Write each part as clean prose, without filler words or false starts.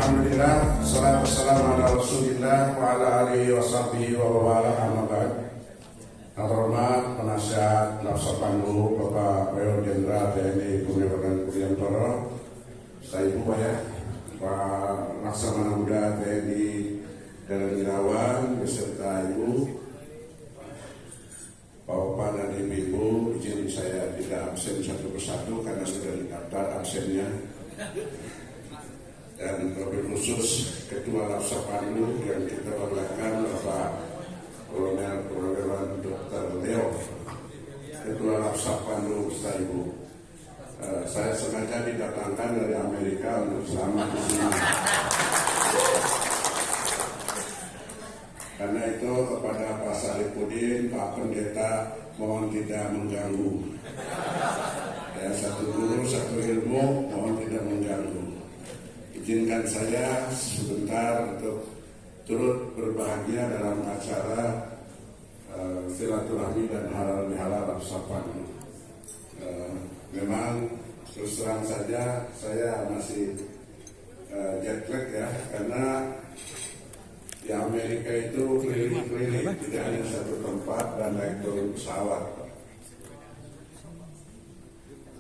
Alhamdulillah, salatu wassalamu ala Rasulillah wa ala alihi wa sahbihi wa wala amma ba'd. Yang terhormat penasihat Laksa Pandu Bapak Mayor Jenderal TNI Purnawirawan Purwantoro, saya Ibu Pak ya, Pak Laksamana Muda TNI Purnawirawan beserta Ibu, Bapak dan Ibu, izin saya tidak absen satu persatu karena sudah didaftar absennya. Dan lebih khusus Ketua Laksa Pandu yang kita banggakan Bapak Kolonel Purnawirawan Dr. Leo, Ketua Laksa Pandu beserta Ibu. Saya sengaja didatangkan dari Amerika untuk selamat di sini. Karena itu kepada Pak Saripudin, Pak Pendeta, mohon tidak mengganggu. Ya, satu guru, satu ilmu, mohon tidak mengganggu. Izinkan saya sebentar untuk turut berbahagia dalam acara silaturahmi dan halal bihalal Laksa Pandu. Memang terus terang saja saya masih jet lag ya, karena di Amerika itu keliling-keliling, tidak hanya satu tempat dan naik turun pesawat.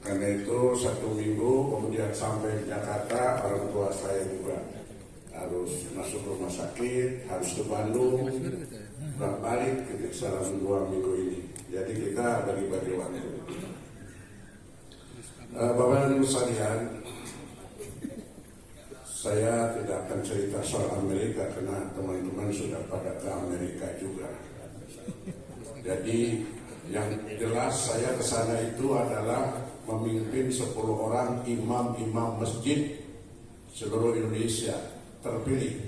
Karena itu satu minggu kemudian sampai di Jakarta, orang tua saya juga harus masuk rumah sakit, harus ke Bandung, balik gitu selama 2 minggu ini. Jadi kita bagi-bagi waktu. Bapak dan Ibu sekalian, saya tidak akan cerita soal Amerika karena teman-teman sudah pada ke Amerika juga. Jadi yang jelas saya ke sana itu adalah memimpin 10 orang imam-imam masjid seluruh Indonesia terpilih.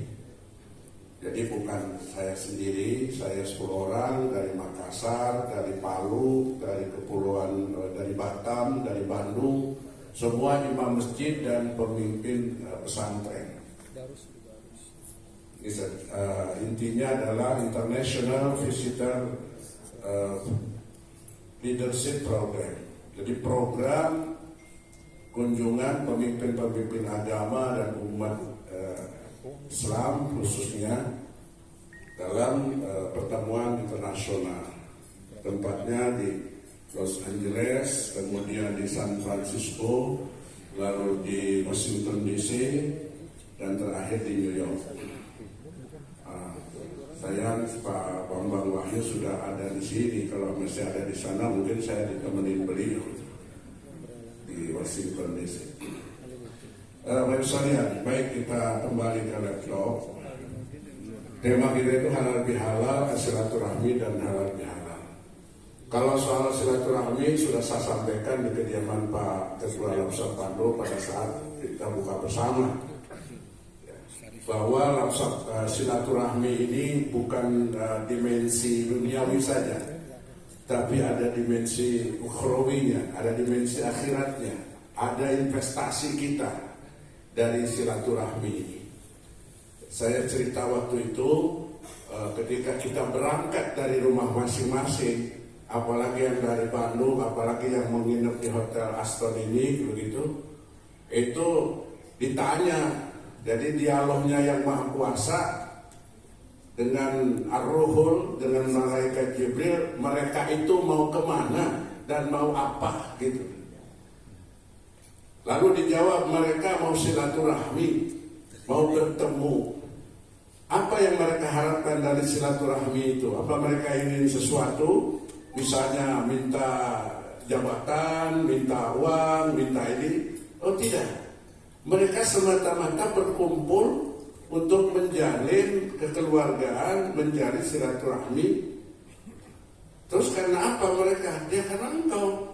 Jadi bukan saya sendiri, saya 10 orang dari Makassar, dari Palu, dari kepulauan, dari Batam, dari Bandung, semua imam masjid dan pemimpin pesantren. Intinya adalah International Visitor Leadership Program. Jadi program kunjungan pemimpin-pemimpin agama dan umat Islam khususnya dalam pertemuan internasional. Tempatnya di Los Angeles, kemudian di San Francisco, lalu di Washington DC, dan terakhir di New York. Saya Pak Bambang Wahyu sudah ada di sini. Kalau masih ada di sana, mungkin saya ditemenin beliau di Washington DC. Baik sekalian, baik kita kembali ke laptop. Tema kita itu halal bihalal, silaturahmi dan halal bihalal. Kalau soal silaturahmi sudah saya sampaikan di kediaman Pak Ketua Laksa Pandu pada saat kita buka bersama, bahwa silaturahmi ini bukan dimensi duniawi saja, tapi ada dimensi ukhrawinya, ada dimensi akhiratnya, ada investasi kita dari silaturahmi ini. Saya cerita waktu itu ketika kita berangkat dari rumah masing-masing, apalagi yang dari Bandung, apalagi yang menginap di Hotel Aston ini begitu, itu ditanya. Jadi dialognya yang Maha Kuasa dengan Ar-Ruhul, dengan Malaikat Jibril, mereka itu mau kemana dan mau apa gitu. Lalu dijawab mereka mau silaturahmi, mau bertemu. Apa yang mereka harapkan dari silaturahmi itu? Apa mereka ingin sesuatu? Misalnya minta jabatan, minta uang, minta ini? Oh tidak. Mereka semata-mata berkumpul untuk menjalin kekeluargaan, mencari silaturahmi. Terus karena apa mereka? Ya karena engkau.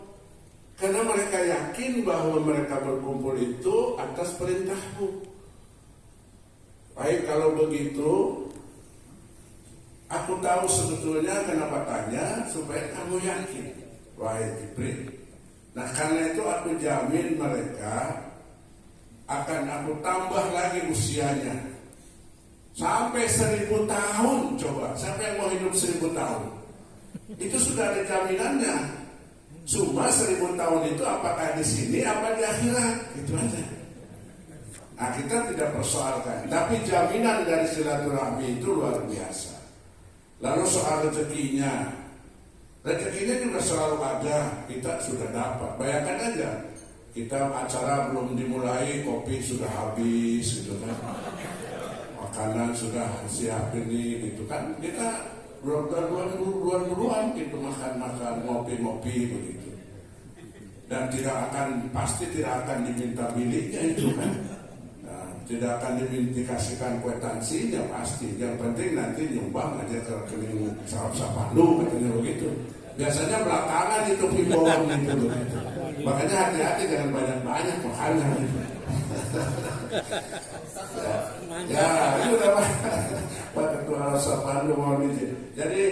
Karena mereka yakin bahwa mereka berkumpul itu atas perintahmu. Baik, kalau begitu, aku tahu sebetulnya kenapa tanya, supaya kamu yakin. Wahai Jibril. Nah karena itu aku jamin mereka akan aku tambah lagi usianya sampai 1000 tahun. Coba siapa yang mau hidup 1000 tahun? Itu sudah ada jaminannya. Cuma 1000 tahun itu apakah di sini apa di akhirat, itu aja. Nah, kita tidak persoalkan, tapi jaminan dari silaturahmi itu luar biasa. Lalu soal rezekinya juga selalu ada, kita sudah dapat. Bayangkan aja, kita acara belum dimulai, kopi sudah habis gitu kan, makanan sudah siap ini gitu kan, kita duluan gitu makan ngopi begitu, dan pasti tidak akan diminta miliknya itu kan. Tidak akan dikasihkan kwitansinya pasti. Yang penting nanti nyumbang aja ke rekening Sapandu katanya begitu. Biasanya belakangan itu himbauan gitu. Makanya hati-hati jangan banyak-banyak makanan. Ya itu udah Pak Ketua Sapandu mau izin. Jadi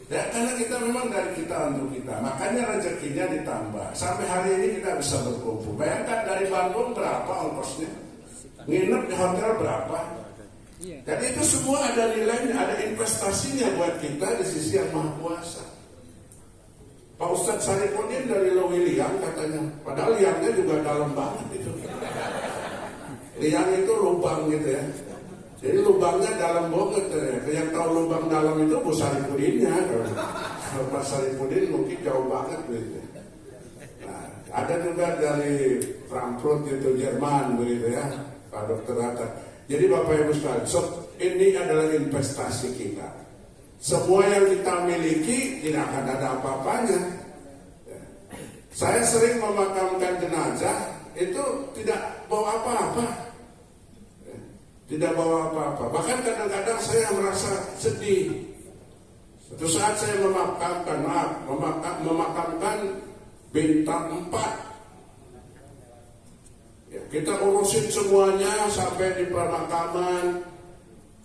ya karena kita memang dari kita untuk kita, makanya rezekinya ditambah. Sampai hari ini kita bisa berkumpul. Bayangkan dari Bandung berapa ongkosnya? Nginep di hotel berapa? Jadi itu semua ada nilainya, ada investasinya buat kita di sisi yang Maha Kuasa. Pak Ustadz Saripudin dari Lewi Liang katanya, padahal liangnya juga dalam banget itu. Liang itu lubang gitu ya. Jadi lubangnya dalam banget ya. Yang tahu lubang dalam itu Bu Saripudinnya. Kalau Pak Saripudin mungkin jauh banget gitu. Nah, ada juga dari Frankfurt itu Jerman begitu ya. Pak Dokter Hatta. Jadi Bapak Ibu sekalian, ini adalah investasi kita. Semua yang kita miliki tidak akan ada apa-apanya. Saya sering memakamkan jenazah itu tidak bawa apa-apa, tidak bawa apa-apa. Bahkan kadang-kadang saya merasa sedih. Suatu saat saya memakamkan bintang 4. Ya, kita urusin semuanya sampai di pemakaman.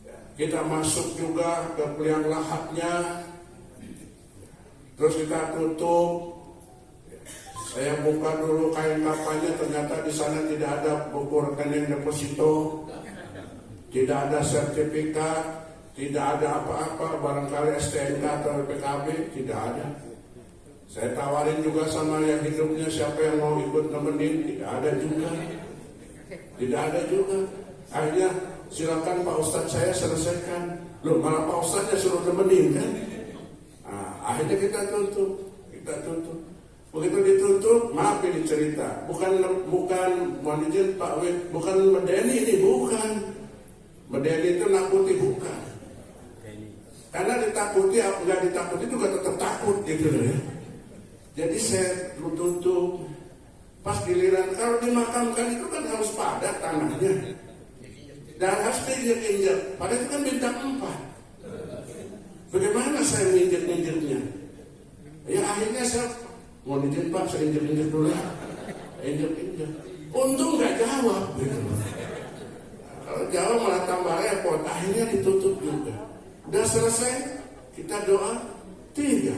Ya, kita masuk juga ke liang lahatnya. Terus kita tutup. Ya, saya buka dulu kain kafannya, ternyata di sana tidak ada buku rekening deposito, tidak ada sertifikat, tidak ada apa-apa, barangkali STNK atau PKB, tidak ada. Saya tawarin juga sama yang hidupnya, siapa yang mau ikut nemenin, tidak ada juga. Tidak ada juga. Akhirnya silakan Pak Ustadz saya selesaikan. Loh malah Pak Ustadznya suruh nemenin kan. Nah, akhirnya kita tutup. Begitu ditutup, maaf ini cerita. Bukan mohon izin Pak Wid, bukan medeni ini, bukan. Medeni itu nakuti, bukan. Karena ditakuti, nggak ditakuti juga tetap takut gitu loh ya. Jadi saya tutup. Pas giliran kalau dimakamkan itu kan harus padat tanahnya dan harus diinjek-injek. Padahal itu kan bintang 4. Bagaimana saya menginjek-injeknya? Ya akhirnya saya mau izin Pak, saya injek-injek dulu ya. Injek-injek. Untung nggak jawab gitu. Kalau jawab malah tambah repot. Akhirnya ditutup juga. Udah selesai, kita doa 3.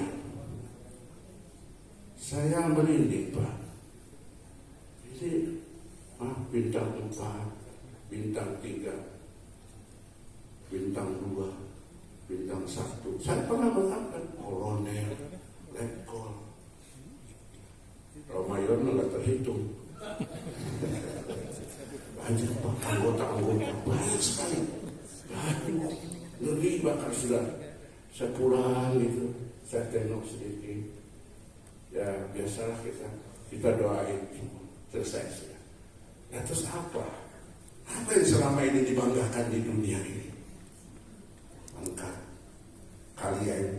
Saya merinding Pak. Jadi bintang 4, bintang 3, bintang 2, bintang 1. Saya pernah mengangkat kolonel, letkol. Kalau mayor nggak terhitung. Banyak Pak, anggota-anggota banyak sekali. Aduh, ngeri bakal sudah. Saya pulang gitu, saya tengok sedikit. Ya biasalah kita doain. Selesai sudah. Nah terus apa? Apa yang selama ini dibanggakan di dunia ini? Angkat kalian.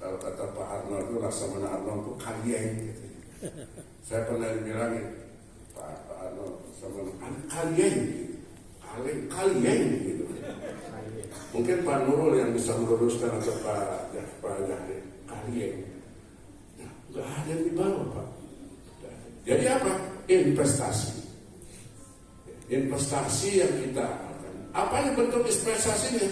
Kalau kata Pak Arnold itu Laksamana Arnold itu kalian gitu. Saya pernah dibilangin Pak Arnold sama kalian gitu. Kalian gitu. Mungkin Pak Nurul yang bisa meluruskan atau Pak Jahri. Kalian. Nah, nggak ada yang dibawa Pak. Jadi apa? Investasi yang kita apa yang bentuk investasinya?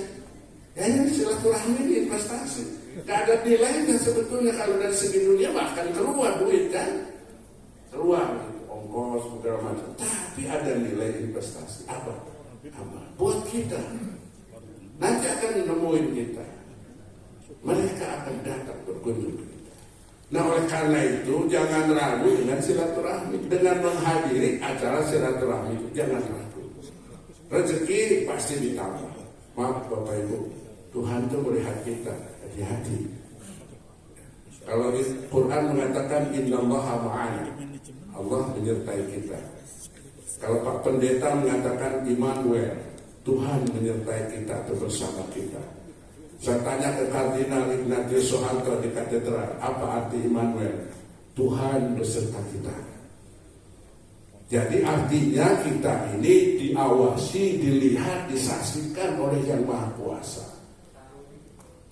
Ya ini silaturahmi ini investasi. Gak ada nilainya sebetulnya kalau dari segi dunia, bahkan keluar duit kan, keluar ongkos segala macam. Tapi ada nilai investasi apa? Buat kita. Nanti akan nemuin kita. Mereka akan datang berkunjung. Nah oleh karena itu jangan ragu dengan silaturahmi, dengan menghadiri acara silaturahmi itu jangan ragu. Rezeki pasti ditambah. Maaf Bapak Ibu, Tuhan itu melihat kita, hati-hati. Kalau Quran mengatakan innallaha ma'ana, Allah menyertai kita. Kalau Pak Pendeta mengatakan Immanuel, Tuhan menyertai kita atau bersama kita. Saya tanya ke Kardinal Ignatius Soeharto di katedral, apa arti Immanuel? Tuhan beserta kita. Jadi artinya kita ini diawasi, dilihat, disaksikan oleh Yang Maha Kuasa.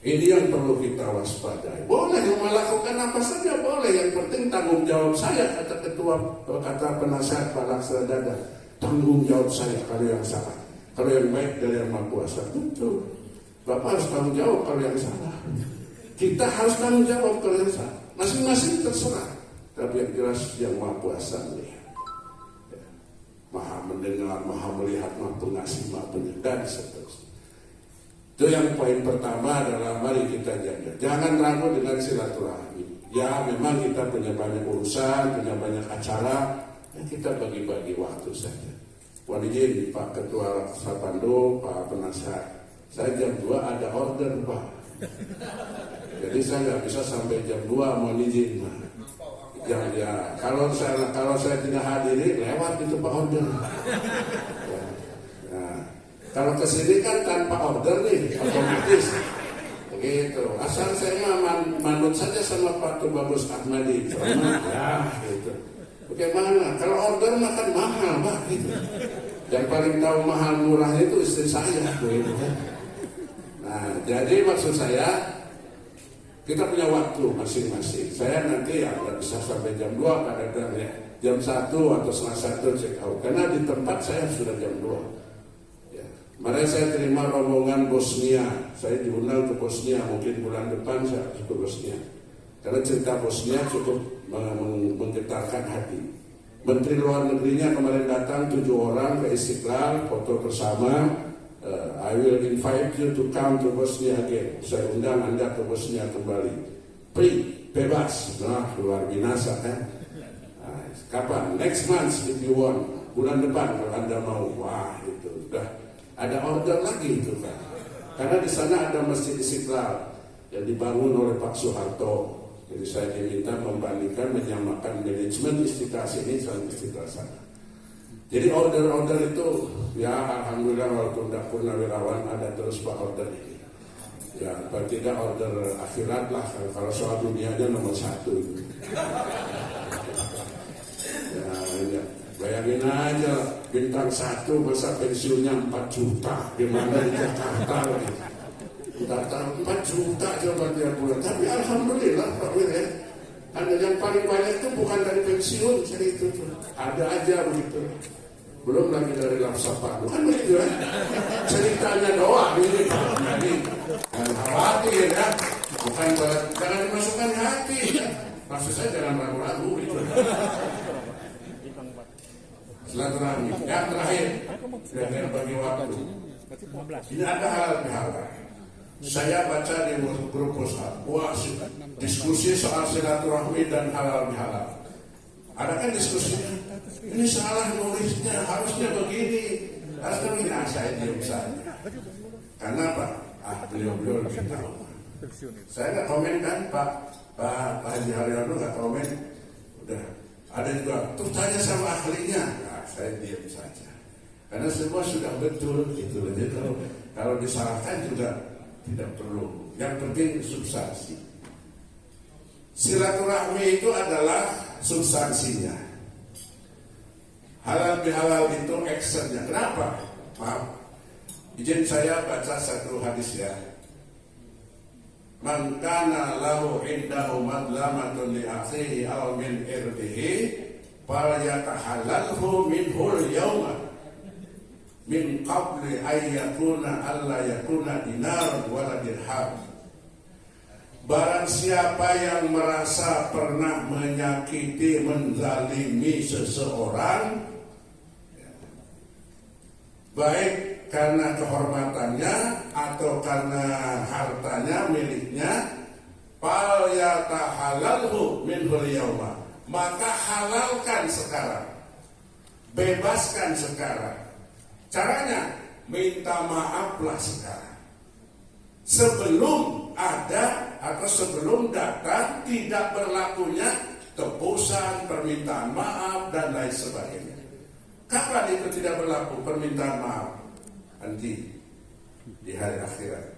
Ini yang perlu kita waspadai. Boleh melakukan apa saja boleh, yang penting tanggung jawab saya, kata penasihat Pak Laksana Dada. Tanggung jawab saya kalau yang salah. Kalau yang baik dari Yang Maha Kuasa, betul. Bapak harus tanggung jawab kalau yang salah. Kita harus tanggung jawab kalau yang salah. Masing-masing terserah. Tapi yang jelas Yang Maha Kuasa melihat. Maha mendengar, maha melihat, maha pengasih, maha penyayang, dan seterusnya. Itu yang poin pertama adalah mari kita jaga. Jangan ragu dengan silaturahmi. Ya memang kita punya banyak urusan, punya banyak acara, ya kita bagi-bagi waktu saja. Mohon izin Pak Ketua Sapando, Pak Penasihat, saya jam 2 ada order Pak. Jadi saya nggak bisa sampai jam 2, mohon izin. Ya, kalau saya tidak hadiri lewat itu Pak order. Ya. Nah, kalau kesini kan tanpa order nih, otomatis begitu. Asal saya manut saja sama Pak Tubagus Ahmadi, ya gitu. Bagaimana? Kalau order makan mahal Pak gitu. Yang paling tahu mahal murah itu istri saya gitu. Nah, jadi maksud saya kita punya waktu masing-masing. Saya nanti nggak bisa sampai jam 2 kadang-kadang ya. Jam 1 atau setengah 1 check out. Karena di tempat saya sudah jam 2. Ya. Kemarin saya terima rombongan Bosnia. Saya diundang ke Bosnia. Mungkin bulan depan saya harus ke Bosnia. Karena cerita Bosnia cukup menggetarkan hati. Menteri Luar Negerinya kemarin datang 7 orang ke Istiqlal, foto bersama. I will invite you to come to Bosnia again. Saya undang Anda ke Bosnia kembali. Free, bebas. Nah, luar biasa kan? Nah, kapan? Next month if you want. Bulan depan kalau Anda mau. Wah, itu sudah ada order lagi itu kan. Karena di sana ada Masjid Istiqlal yang dibangun oleh Pak Soeharto. Jadi saya diminta membandingkan, menyamakan manajemen Istiqlal sini dengan Istiqlal sana. Jadi order-order itu ya alhamdulillah walaupun tidak purnawirawan ada terus Pak order ini. Ya kalau tidak order akhirat lah, kalau soal dunianya nomor 1 itu. Ya, bayangin aja bintang 1 masa pensiunnya 4 juta, gimana di Jakarta lagi. Jakarta 4 juta coba tiap bulan. Tapi alhamdulillah Pak Wir ya. Ada yang paling banyak itu bukan dari pensiun, jadi itu ada aja begitu. Belum lagi dari Lapsapa, bukan begitu ya? Ceritanya doang ini. Jadi jangan khawatir ya, bukan jangan dimasukkan hati. Ya. Maksud saya jangan ragu-ragu gitu. Silaturahmi. Yang terakhir, biar bagi waktu. Ini ada hal-hal. Saya baca di grup WhatsApp, wah diskusi soal silaturahmi dan halal bihalal. Ada kan diskusinya, ini salah nulisnya, harusnya begini, harusnya begini. Nah, saya diam saja. Karena apa? Beliau lebih tahu. Saya nggak komen kan, Pak Haji Haryono nggak komen. Udah, ada juga, tuh tanya sama ahlinya. Nah, saya diam saja. Karena semua sudah betul gitu. Jadi kalau disalahkan juga tidak perlu. Yang penting substansi. Silaturahmi itu adalah substansinya. Halal bihalal itu actionnya. Kenapa? Maaf. Izin saya baca satu hadis ya. Man kana lahu indahu madlamatun li akhihi aw min irdihi falyatahallalhu minhul yawma min qabli ayyakuna alla yakuna dinar wala dirham. Barang siapa yang merasa pernah menyakiti, menzalimi seseorang, baik karena kehormatannya atau karena hartanya miliknya, fal yatahalalhu minhul yawma, maka halalkan sekarang, bebaskan sekarang. Caranya, minta maaflah sekarang. Sebelum ada atau sebelum datang tidak berlakunya tebusan, permintaan maaf, dan lain sebagainya. Kapan itu tidak berlaku permintaan maaf? Nanti di hari akhirat.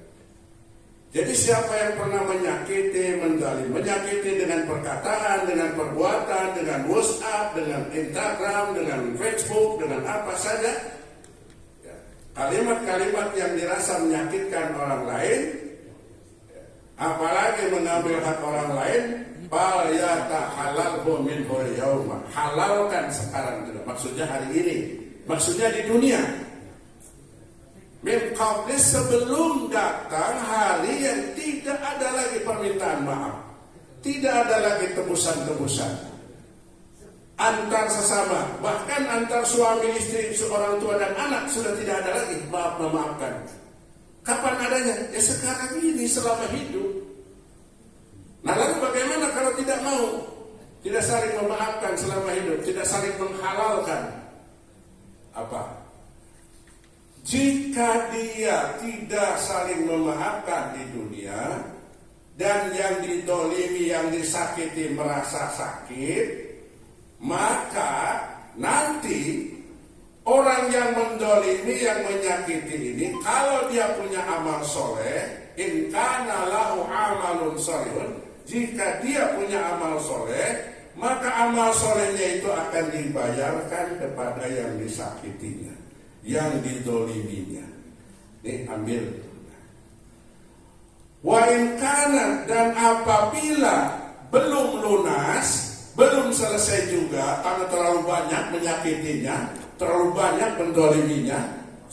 Jadi siapa yang pernah menyakiti, menzalim, menyakiti dengan perkataan, dengan perbuatan, dengan WhatsApp, dengan Instagram, dengan Facebook, dengan apa saja, ya, kalimat-kalimat yang dirasa menyakitkan orang lain, ya, apalagi mengambil hak orang lain, bal yatahalalhu minhu yauma, halalkan sekarang juga. Maksudnya hari ini, maksudnya di dunia. Min qabli, sebelum datang hari yang tidak ada lagi permintaan maaf, tidak ada lagi tebusan-tebusan antar sesama, bahkan antar suami istri, seorang tua dan anak sudah tidak ada lagi maaf-memaafkan. Kapan adanya? Ya sekarang ini, selama hidup. Nah lalu bagaimana kalau tidak mau, tidak saling memaafkan selama hidup, tidak saling menghalalkan? Apa? Jika dia tidak saling memaafkan di dunia, dan yang didolimi, yang disakiti merasa sakit, maka nanti orang yang mendolimi, yang menyakiti ini, kalau dia punya amal soleh, in kana lahu amalun solehun, jika dia punya amal soleh, maka amal solehnya itu akan dibayarkan kepada yang disakitinya, yang didoliminya. Ini ambil. Wa in kana, dan apabila belum lunas, belum selesai juga karena terlalu banyak menyakitinya, terlalu banyak mendoliminya,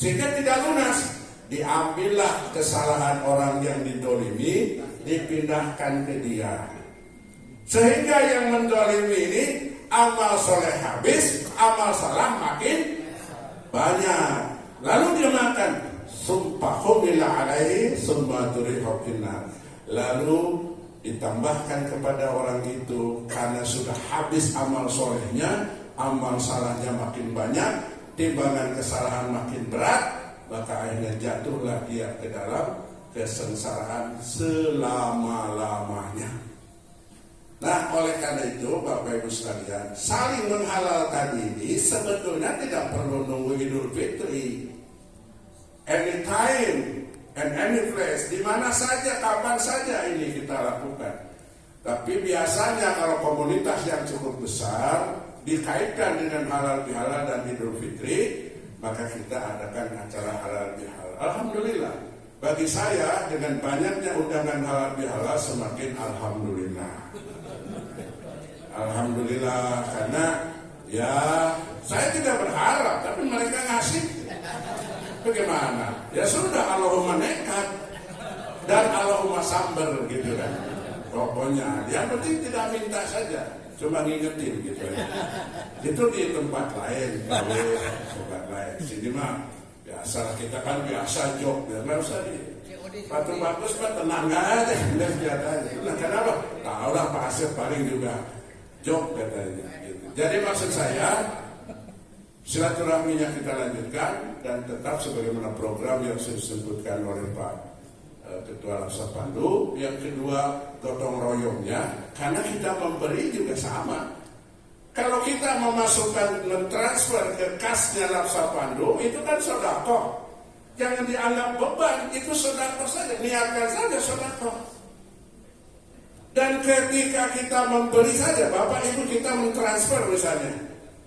sehingga tidak lunas, diambillah kesalahan orang yang didolimi, dipindahkan ke dia, sehingga yang mendolimi ini amal soleh habis, amal salah makin banyak. Lalu dia makan, sumpah humila alaihi summa turihu finnar, lalu ditambahkan kepada orang itu karena sudah habis amal solehnya, amal salahnya makin banyak, timbangan kesalahan makin berat, maka akhirnya jatuhlah dia ke dalam kesengsaraan selama-lamanya. Nah, oleh karena itu Bapak Ibu sekalian, saling menghalalkan ini sebetulnya tidak perlu nunggu Idul Fitri. Anytime and any place, di mana saja, kapan saja ini kita lakukan. Tapi biasanya kalau komunitas yang cukup besar dikaitkan dengan halal bihalal dan Idul Fitri, maka kita adakan acara halal bihalal. Alhamdulillah, bagi saya dengan banyaknya undangan halal bihalal semakin alhamdulillah. Alhamdulillah, karena ya saya tidak berharap, tapi mereka ngasih. Bagaimana? Ya sudah, Allahumma nekat dan Allahumma samber gitu kan. Pokoknya yang penting tidak minta saja, cuma ngingetin gitu ya. Itu di tempat lain, tempat lain. Sini mah biasa, kita kan biasa jok, ya nggak usah di Patu bagus kan tenang aja, lihat aja. Nah, kenapa? Tahu lah Pak Asep paling juga jok katanya. Gitu. Jadi maksud saya, silaturahminya kita lanjutkan dan tetap sebagaimana program yang disebutkan oleh Pak Ketua Lapsapandu. Yang kedua, gotong royongnya, karena kita memberi juga sama. Kalau kita memasukkan, mentransfer ke kasnya Lapsapandu, itu kan sedekah. Jangan dianggap beban, itu sedekah saja, niatkan saja sedekah. Dan ketika kita memberi saja, Bapak Ibu kita mentransfer misalnya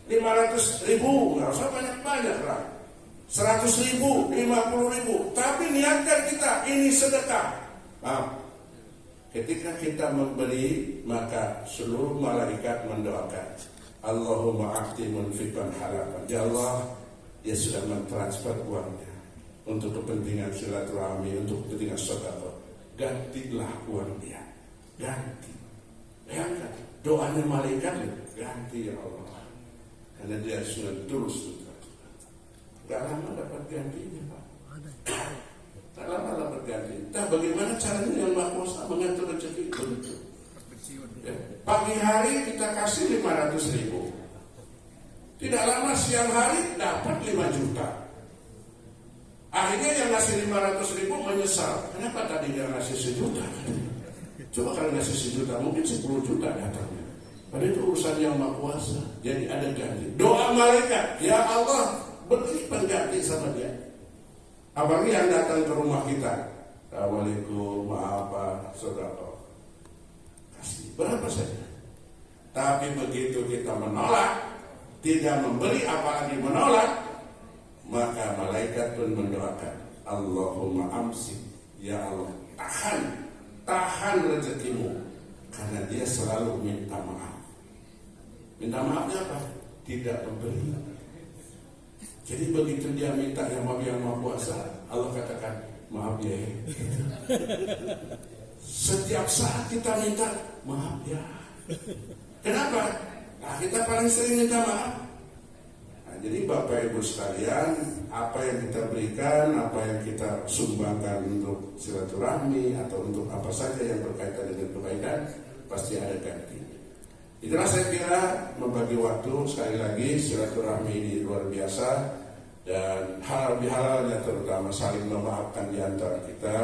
500.000, nggak usah banyak-banyak lah, 100.000, 50.000, tapi niatkan kita ini sedekah. Ketika kita memberi, maka seluruh malaikat mendoakan, Allahumma a'ti munfiqan halapan. Ya Allah, dia sudah mentransfer uangnya untuk kepentingan silaturahmi, untuk kepentingan sedekah. Gantilah uang dia, ganti. Bayangkan doanya malaikat, ganti ya Allah. Karena dia sudah tulus. Gak lama dapat gantinya Pak. Tak lama dapat gantinya. Entah bagaimana caranya yang Maha Kuasa mengatur rezeki itu. Ya. Pagi hari kita kasih 500.000. Tidak lama siang hari dapat 5 juta. Akhirnya yang ngasih 500.000 menyesal. Kenapa tadi dia ngasih 1 juta? Coba kalau ngasih 1 juta, mungkin 10 juta datangnya. Padahal itu urusan yang Maha Kuasa. Jadi ada ganti. Doa malaikat, ya Allah, beri pengganti sama dia. Apalagi yang datang ke rumah kita. Assalamualaikum, maaf Pak, saudara. Kasih berapa saja. Tapi begitu kita menolak, tidak memberi apalagi menolak, maka malaikat pun mendoakan, Allahumma amsik, ya Allah, tahan rezekimu, karena dia selalu minta maaf. Minta maafnya apa? Tidak memberi. Jadi begitu dia minta yang Maha Kuasa, Allah katakan, maaf ya. Setiap saat kita minta, maaf ya. Kenapa? Nah, kita paling sering minta maaf. Nah, jadi Bapak Ibu sekalian, apa yang kita berikan, apa yang kita sumbangkan untuk silaturahmi atau untuk apa saja yang berkaitan dengan kebaikan, pasti ada ganti. Itulah saya kira membagi waktu. Sekali lagi silaturahmi ini luar biasa, dan halal-bihalalnya terutama saling memaafkan di antara kita.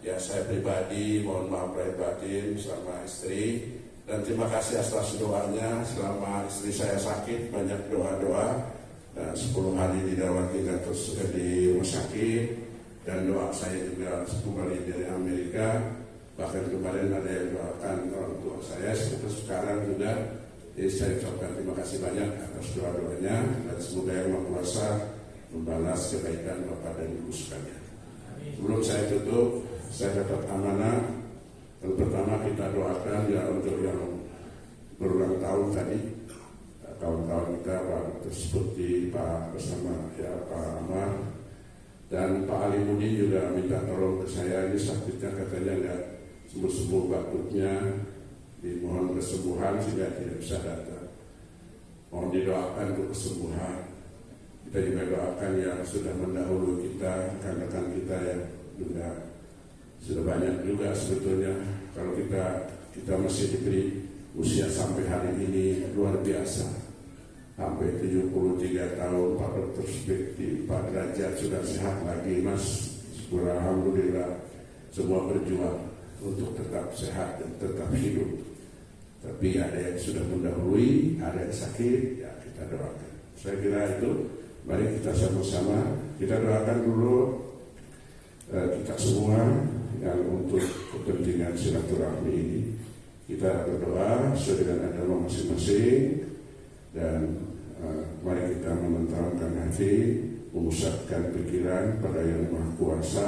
Ya, saya pribadi mohon maaf lahir batin sama istri, dan terima kasih atas doanya. Selama istri saya sakit, banyak doa-doa, dan 10 hari dirawat di rumah sakit, dan doa saya juga kembali dari Amerika. Bahkan kemarin ada yang doakan orang tua saya, sekarang juga. Jadi saya ucapkan terima kasih banyak atas doa-doanya, dan semoga Yang Maha Kuasa membalas kebaikan Bapak dan Ibu sekalian. Sebelum saya tutup, saya dapat amanah. Yang pertama kita doakan ya untuk yang berulang tahun tadi, kawan-kawan kita Pak seperti Pak bersama ya Pak Amar dan Pak Ali Mudi juga minta tolong ke saya, ini sakitnya katanya nggak sembuh-sembuh batuknya, dimohon kesembuhan sehingga tidak bisa datang. Mohon didoakan untuk kesembuhan. Kita juga doakan yang sudah mendahului kita, rekan-rekan kita yang juga sudah banyak juga sebetulnya. Kalau kita masih diberi usia sampai hari ini luar biasa, sampai 73 tahun. Pak Dokter Spekti, Pak Derajat sudah sehat lagi, Mas. Alhamdulillah, semua berjuang untuk tetap sehat dan tetap hidup. Tapi ada yang sudah mendahului, ada yang sakit, ya kita doakan. Saya kira itu, mari kita sama-sama kita doakan dulu kita semua yang untuk kepentingan silaturahmi ini. Kita berdoa sesuai dengan agama masing-masing, dan mari kita menenteramkan hati, memusatkan pikiran pada Yang Maha Kuasa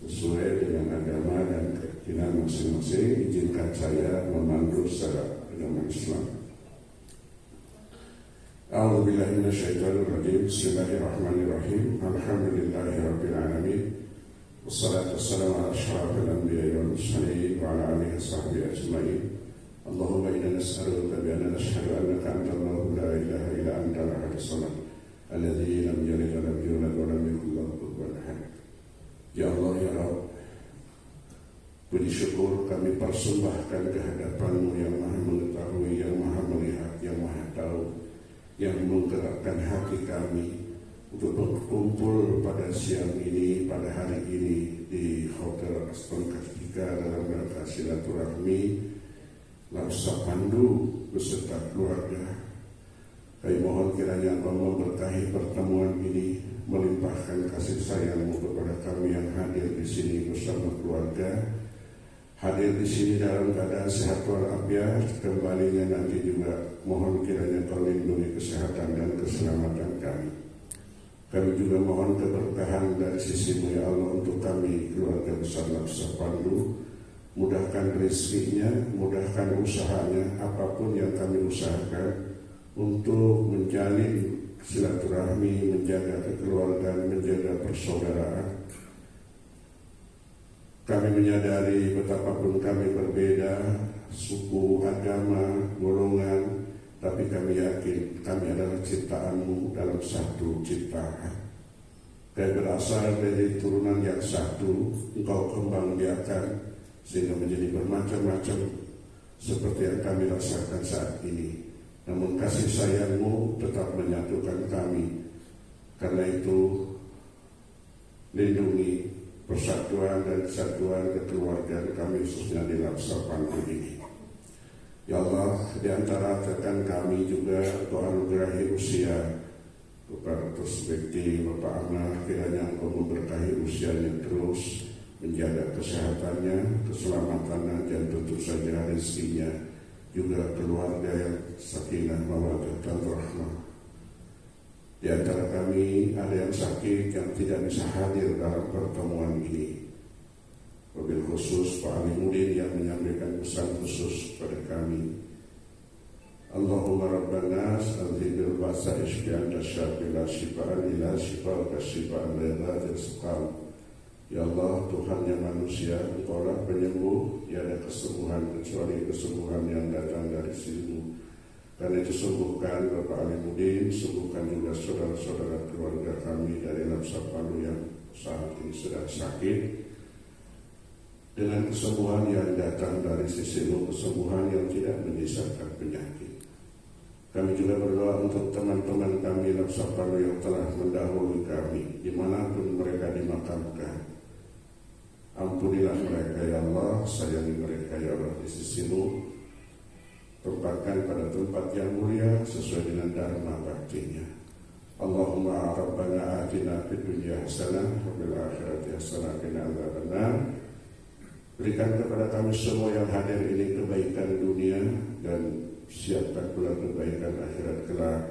sesuai dengan agama dan keyakinan masing-masing. Izinkan saya memandu secara agama Islam. A'udzubillahi minasyaitonir rajim. Bismillahirrahmanirrahim. Alhamdulillahirabbil alamin. Wassalatu wassalamu ala asyrafil anbiya'i wal mursalin wa ala alihi washabbihi ajma'in. Allahumma inna nas'aluka bi anna nashhadu annaka antallahu la ilaha illa anta al-ahadus samad alladzi lam yalid wa lam yulad wa lam yakul lahu kufuwan ahad. Ya Allah ya Rabb, puji syukur kami persembahkan kehadapan-Mu yang Maha mengetahui, yang Maha melihat, yang Maha tahu, yang menggerakkan hati kami untuk berkumpul pada siang ini, pada hari ini di Hotel Aston Kartika dalam rangka silaturahmi Larsa Pandu beserta keluarga. Kami mohon kiranya Engkau memberkahi pertemuan ini, melimpahkan kasih sayang-Mu kepada kami yang hadir di sini bersama keluarga, hadir di sini dalam keadaan sehat walafiat. Kembalinya nanti juga mohon kiranya Engkau lindungi kesehatan dan keselamatan kami. Kami juga mohon keberkahan dari sisi-Mu ya Allah untuk kami keluarga besar Larsa Pandu. Mudahkan rezekinya, mudahkan usahanya, apapun yang kami usahakan untuk menjalin silaturahmi, menjaga kekeluargaan, menjaga persaudaraan. Kami menyadari betapapun kami berbeda suku, agama, golongan, tapi kami yakin kami adalah ciptaan-Mu dalam satu ciptaan. Kami berasal dari turunan yang satu, Engkau kembang biakan sehingga menjadi bermacam-macam seperti yang kami rasakan saat ini. Namun kasih sayang-Mu tetap menyatukan kami. Karena itu lindungi persatuan dan kesatuan kekeluargaan kami khususnya di Lapsa Pantu ini. Ya Allah, di antara rekan kami juga Engkau anugerahi usia kepada Tusbekti Bapak Ana, kiranya Engkau memberkahi usianya terus, menjaga kesehatannya, keselamatannya, dan tentu saja rezekinya, juga keluarga yang sakinah mawaddah warahmah. Di antara kami ada yang sakit yang tidak bisa hadir dalam pertemuan ini. Wabil khusus Pak Alimuddin yang menyampaikan pesan khusus pada kami. Allahumma Rabbana azhibil ba'sa isfi'an tasyafila syifa'an ila syifa'al kasyifa'an layla sekal. Ya Allah, Tuhan yang manusia, Engkaulah penyembuh, tiada kesembuhan kecuali kesembuhan yang datang dari sisi-Mu. Karena itu sembuhkan Bapak Alimuddin, sembuhkan juga saudara-saudara keluarga kami dari Lapsa Palu yang saat ini sedang sakit. Dengan kesembuhan yang datang dari sisi-Mu, kesembuhan yang tidak menyisakan penyakit. Kami juga berdoa untuk teman-teman kami Lapsa Palu yang telah mendahului kami, dimanapun mereka dimakamkan. Ampunilah mereka ya Allah, sayangi mereka ya Allah di sisi-Mu. Tempatkan pada tempat yang mulia sesuai dengan dharma baktinya. Allahumma Rabbana atina fid dunya hasanah wa fil akhirati hasanah wa qina adzabannar. Berikan kepada kami semua yang hadir ini kebaikan dunia dan siapkan pula kebaikan akhirat kelak,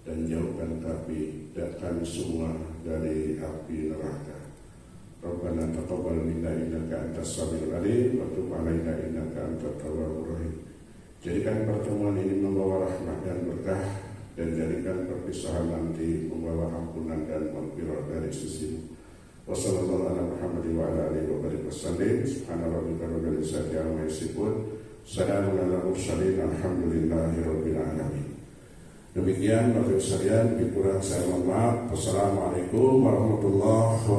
dan jauhkan kami dan kami semua dari api neraka. Rabbana taqabbal minna innaka antas samiul alim wa tub 'alaina innaka antat tawwabur rahim. Jadikan pertemuan ini membawa rahmat dan berkah, dan jadikan perpisahan nanti membawa ampunan dan maghfirah dari sisi-Mu. Wassallallahu ala Muhammad wa ala alihi wa barik wasallim. Subhana rabbika rabbil izzati amma yasifun. Salamun ala mursalin. Alhamdulillahi rabbil alamin. Demikian Bapak Ibu sekalian, lebih kurang saya mohon maaf. Wassalamualaikum warahmatullahi wabarakatuh.